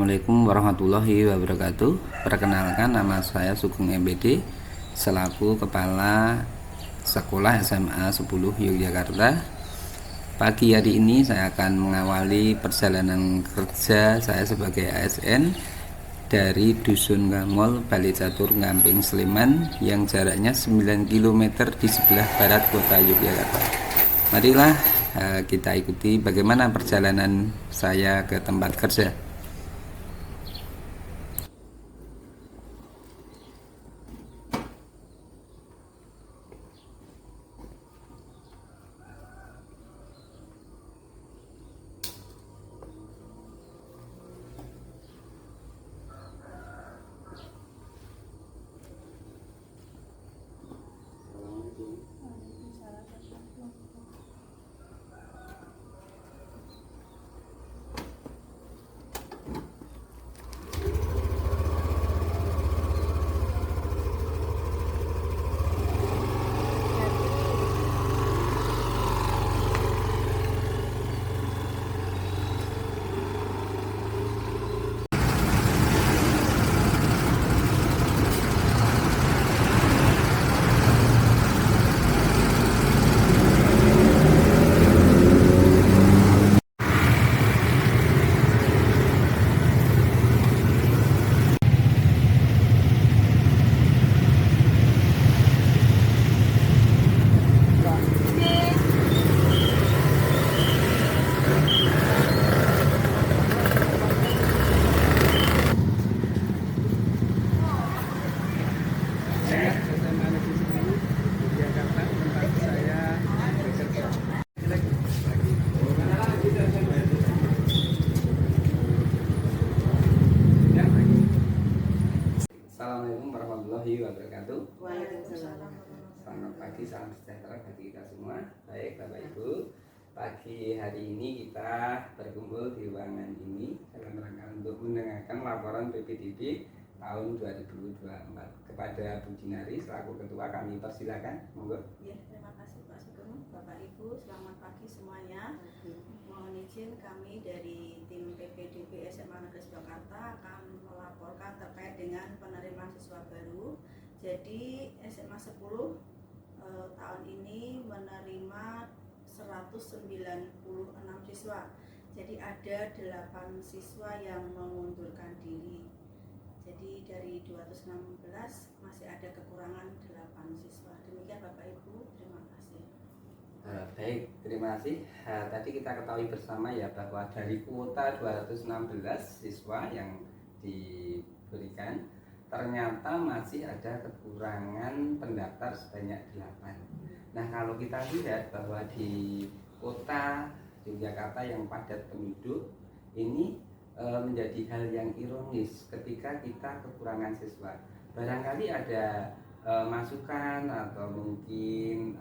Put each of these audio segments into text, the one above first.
Assalamualaikum warahmatullahi wabarakatuh. Perkenalkan, nama saya Sugeng MPD selaku Kepala Sekolah SMA 10 Yogyakarta. Pagi hari ini saya akan mengawali perjalanan kerja saya sebagai ASN dari Dusun Ngangol, Bali Catur, Ngamping, Sleman yang jaraknya 9 km di sebelah barat kota Yogyakarta. Marilah kita ikuti bagaimana perjalanan saya ke tempat kerja. Assalamualaikum warahmatullahi wabarakatuh. Waalaikumsalam. Selamat pagi, salam sejahtera bagi kita semua. Baik Bapak Ibu, pagi hari ini kita berkumpul di ruangan ini dalam rangka untuk mendengarkan laporan PPDB tahun 2024. Kepada Bu Dinari selaku ketua kami persilakan, monggo. Ya, terima kasih Pak Sugeng. Bapak Ibu, selamat pagi semuanya. Mohon izin kami dari tim PPDB SMA Negeri Jakarta akan melaporkan terkait dengan penerimaan siswa baru. Jadi SMA 10 tahun ini menerima 196 siswa. Jadi ada 8 siswa yang mengundurkan diri. Jadi dari 216 masih ada kekurangan 8 siswa. Demikian Bapak Ibu, terima kasih. Baik, terima kasih. Tadi kita ketahui bersama ya bahwa dari kuota 216 siswa yang diberikan, ternyata masih ada kekurangan pendaftar sebanyak 8. Nah, kalau kita lihat bahwa di kota Yogyakarta yang padat penduduk ini menjadi hal yang ironis ketika kita kekurangan siswa. Barangkali ada masukan atau mungkin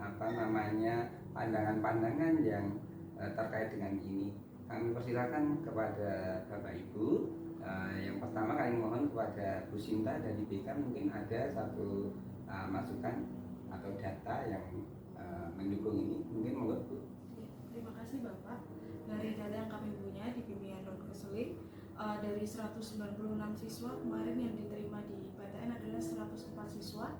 pandangan-pandangan yang terkait dengan ini. Kami persilakan kepada Bapak Ibu. Yang pertama kami mohon kepada Bu Sinta dari BK, mungkin ada satu masukan atau data yang mendukung ini, mungkin monggo Bu. Terima kasih Bapak. Dari data yang kami punya di bimbingan non-keselik, dari 196 siswa kemarin yang diterima di PTN adalah 104 siswa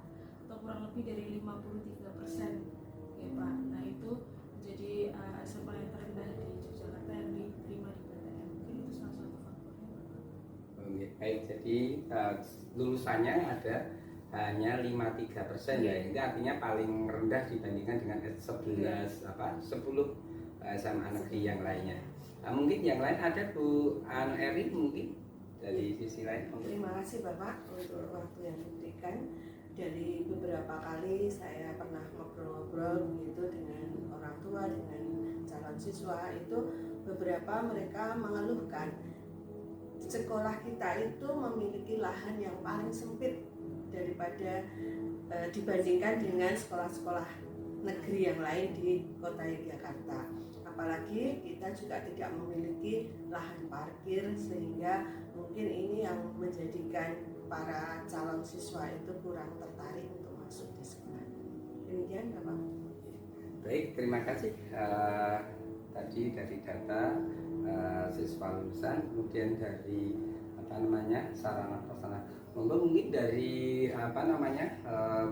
atau kurang lebih dari 53%, ya Pak. Nah itu menjadi SMA yang terendah di Yogyakarta yang diterima di PTN. Mungkin itu salah satu faktornya, Bapak. Oke, baik. Jadi lulusannya ada hanya 53% ya. Ini artinya paling rendah dibandingkan dengan 10 SMA negeri yang lainnya. Nah, mungkin yang lain ada Bu Eri mungkin dari sisi lain. Terima kasih Bapak untuk waktu yang diberikan. Dari beberapa kali saya pernah ngobrol-ngobrol begitu dengan orang tua, dengan calon siswa, itu beberapa mereka mengeluhkan sekolah kita itu memiliki lahan yang paling sempit daripada dibandingkan dengan sekolah-sekolah negeri yang lain di kota Yogyakarta. Apalagi kita juga tidak memiliki lahan parkir, sehingga mungkin ini yang menjadikan para calon siswa itu kurang tertarik untuk masuk di sekolah. Demikian Bapak. Baik, terima kasih. Tadi dari data siswa lulusan, kemudian dari sarana prasarana. Mungkin dari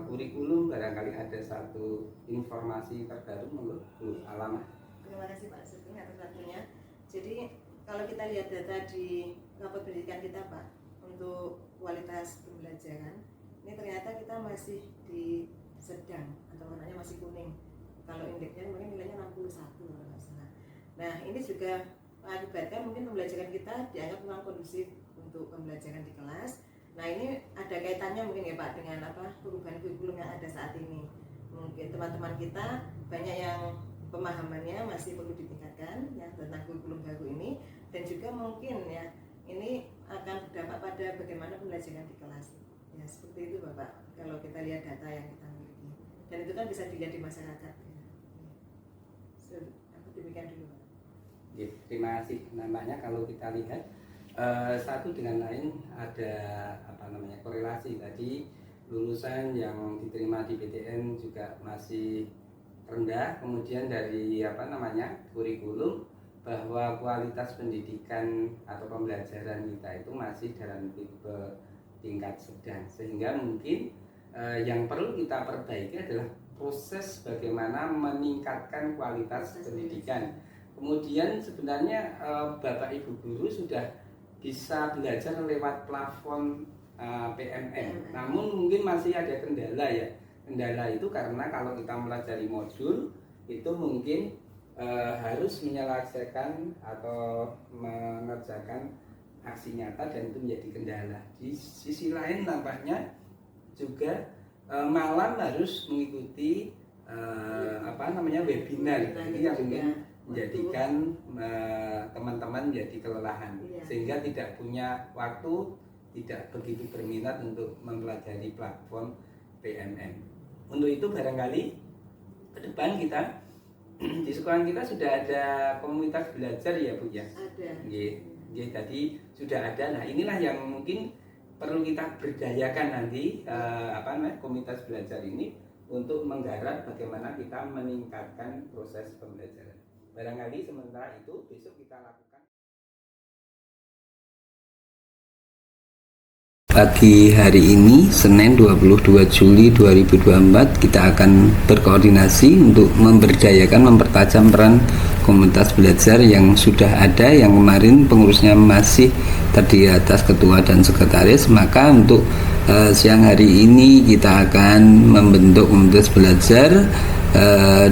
kurikulum barangkali ada satu informasi terbaru, monggo Bu Alamah. Terima kasih Pak Sugeng atas waktunya. Jadi kalau kita lihat data di rapot pendidikan kita Pak, untuk kualitas pembelajaran ini ternyata kita masih di sedang atau warnanya masih kuning. Kalau indeksnya mungkin nilainya 61 kalau nggak salah. Nah ini juga mengakibatkan mungkin pembelajaran kita dianggap kurang kondusif untuk pembelajaran di kelas. Nah ini ada kaitannya mungkin ya Pak dengan perubahan kurikulum yang ada saat ini. Mungkin teman-teman kita banyak yang pemahamannya masih perlu ditingkatkan ya tentang kurikulum baru ini, dan juga mungkin ya ini akan berdampak pada bagaimana pembelajaran di kelas. Ya seperti itu Bapak kalau kita lihat data yang kita miliki, dan itu kan bisa dilihat di masyarakat. Demikian dulu Pak. Ya, terima kasih. Nampaknya kalau kita lihat satu dengan lain ada korelasi. Tadi lulusan yang diterima di PTN juga masih rendah, kemudian dari kurikulum bahwa kualitas pendidikan atau pembelajaran kita itu masih dalam tipe tingkat sedang, sehingga mungkin yang perlu kita perbaiki adalah proses bagaimana meningkatkan kualitas pendidikan. Kemudian sebenarnya Bapak Ibu guru sudah bisa belajar lewat plafon PMN. Namun mungkin masih ada kendala ya. Kendala itu karena kalau kita mempelajari modul itu mungkin harus menyelesaikan atau mengerjakan aksi nyata, dan itu menjadi kendala. Di sisi lain nampaknya juga malam harus mengikuti webinar. Ini yang mungkin menjadikan teman-teman menjadi kelelahan, sehingga tidak punya waktu, tidak begitu berminat untuk mempelajari platform PMN. Untuk itu barangkali ke depan kita di sekolah kita sudah ada komunitas belajar ya Bu ya. Ada. Tadi sudah ada. Nah inilah yang mungkin perlu kita berdayakan nanti komunitas belajar ini untuk menggarap bagaimana kita meningkatkan proses pembelajaran. Barangkali sementara itu besok kita lakukan. Pagi hari ini Senin 22 Juli 2024 kita akan berkoordinasi untuk memberdayakan, mempertajam peran komunitas belajar yang sudah ada, yang kemarin pengurusnya masih terdiri atas ketua dan sekretaris. Maka untuk siang hari ini kita akan membentuk komunitas belajar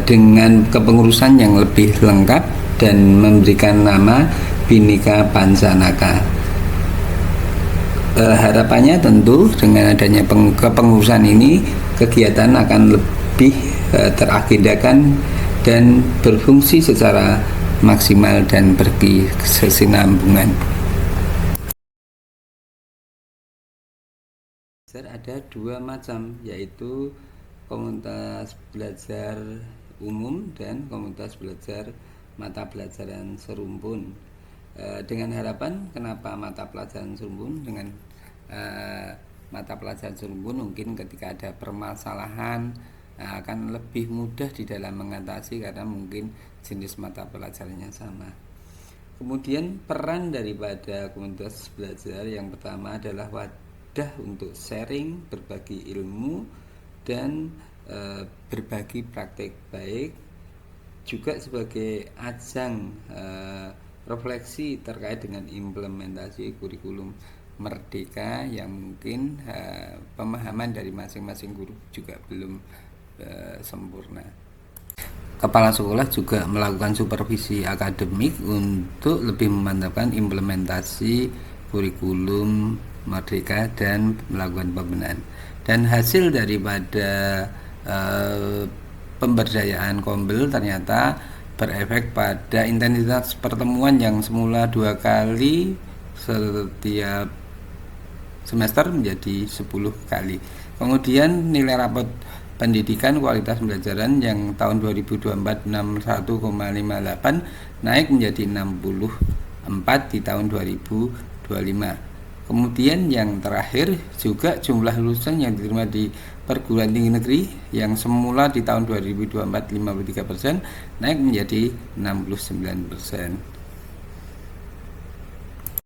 dengan kepengurusan yang lebih lengkap dan memberikan nama Bhinneka Pancanaka. Harapannya tentu dengan adanya kepengurusan ini kegiatan akan lebih teragendakan dan berfungsi secara maksimal dan berkesinambungan. Ada dua macam, yaitu komunitas belajar umum dan komunitas belajar mata pelajaran serumpun. Dengan harapan, kenapa mata pelajaran serumpun? Dengan mata pelajaran serumpun mungkin ketika ada permasalahan akan lebih mudah di dalam mengatasi karena mungkin jenis mata pelajarannya sama. Kemudian peran daripada komunitas belajar yang pertama adalah wadah untuk sharing, berbagi ilmu, dan berbagi praktik baik, juga sebagai ajang refleksi terkait dengan implementasi kurikulum Merdeka yang mungkin pemahaman dari masing-masing guru juga belum sempurna. Kepala sekolah juga melakukan supervisi akademik untuk lebih memantapkan implementasi kurikulum Merdeka dan melakukan pembenahan. Dan hasil daripada pemberdayaan Kombel ternyata berefek pada intensitas pertemuan yang semula 2 kali setiap semester menjadi 10 kali. Kemudian nilai rapot pendidikan kualitas pembelajaran yang tahun 2024 61,58 naik menjadi 64 di tahun 2025. Kemudian yang terakhir juga jumlah lulusan yang diterima di perguruan tinggi negeri yang semula di tahun 2024 53% naik menjadi 69%.